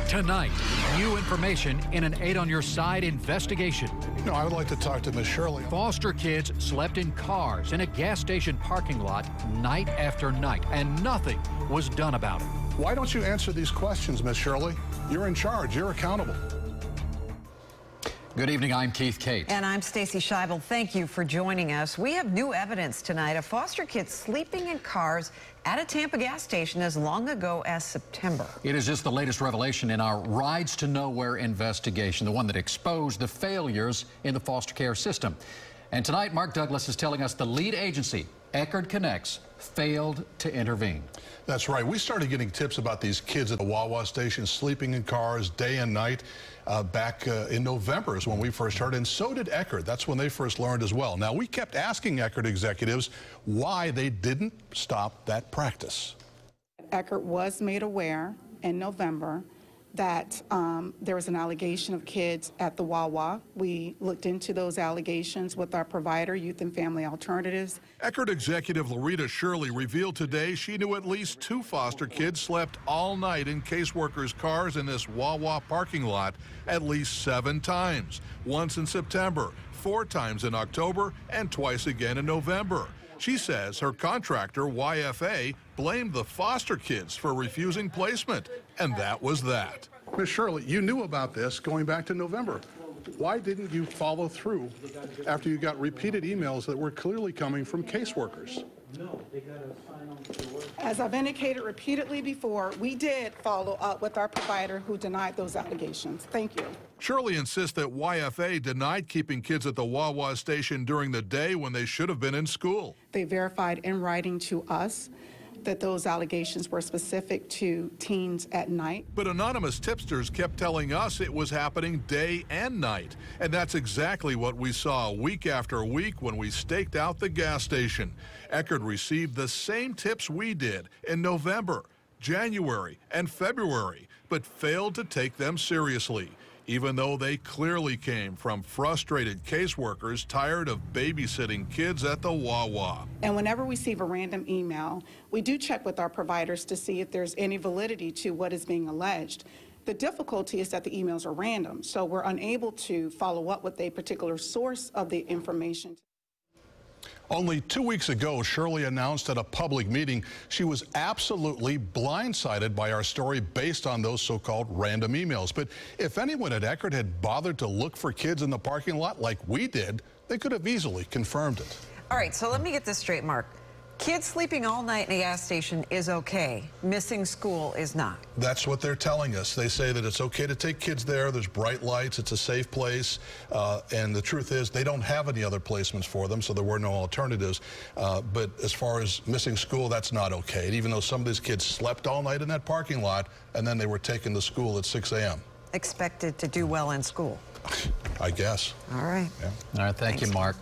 Tonight, new information in an 8 on Your Side investigation. No, I would like to talk to Miss Shirley. Foster kids slept in cars in a gas station parking lot night after night, and nothing was done about it. Why don't you answer these questions, Miss Shirley? You're in charge. You're accountable. Good evening. I'm Keith Kate. And I'm Stacy Scheibel. Thank you for joining us. We have new evidence tonight of foster kids sleeping in cars at a Tampa gas station as long ago as September. It is just the latest revelation in our Rides to Nowhere investigation, the one that exposed the failures in the foster care system. And tonight, Mark Douglas is telling us the lead agency, Eckerd Connects, failed to intervene. That's right. We started getting tips about these kids at the Wawa station sleeping in cars day and night back in November is when we first heard, and so did Eckerd. That's when they first learned as well. Now, we kept asking Eckerd executives why they didn't stop that practice. Eckerd was made aware in November that there was an allegation of kids at the Wawa. We looked into those allegations with our provider, Youth and Family Alternatives. Eckerd executive Loretta Shirley revealed today she knew at least 2 foster kids slept all night in caseworkers' cars in this Wawa parking lot at least 7 times. Once in September, 4 times in October, and twice again in November. She says her contractor, YFA, blamed the foster kids for refusing placement, and that was that. Ms. Shirley, you knew about this going back to November. Why didn't you follow through after you got repeated emails that were clearly coming from caseworkers? As I've indicated repeatedly before, we did follow up with our provider who denied those allegations. Thank you. Shirley insists that YFA denied keeping kids at the Wawa station during the day when they should have been in school. They verified in writing to us that those allegations were specific to teens at night. But anonymous tipsters kept telling us it was happening day and night. And that's exactly what we saw week after week when we staked out the gas station. Eckerd received the same tips we did in November, January, and February, but failed to take them seriously, even though they clearly came from frustrated caseworkers tired of babysitting kids at the Wawa. And whenever we receive a random email, we do check with our providers to see if there's any validity to what is being alleged. The difficulty is that the emails are random, so we're unable to follow up with a particular source of the information. Only 2 weeks ago, Shirley announced at a public meeting she was absolutely blindsided by our story based on those so-called random emails. But if anyone at Eckerd had bothered to look for kids in the parking lot like we did, they could have easily confirmed it. All right, so let me get this straight, Mark. Kids sleeping all night in a gas station is okay. Missing school is not. That's what they're telling us. They say that it's okay to take kids there. There's bright lights. It's a safe place. And the truth is they don't have any other placements for them, so there were no alternatives. But as far as missing school, that's not okay. And even though some of these kids slept all night in that parking lot, and then they were taken to school at 6 a.m. Expected to do well in school. I guess. All right. Yeah. All right. Thanks, you, Mark.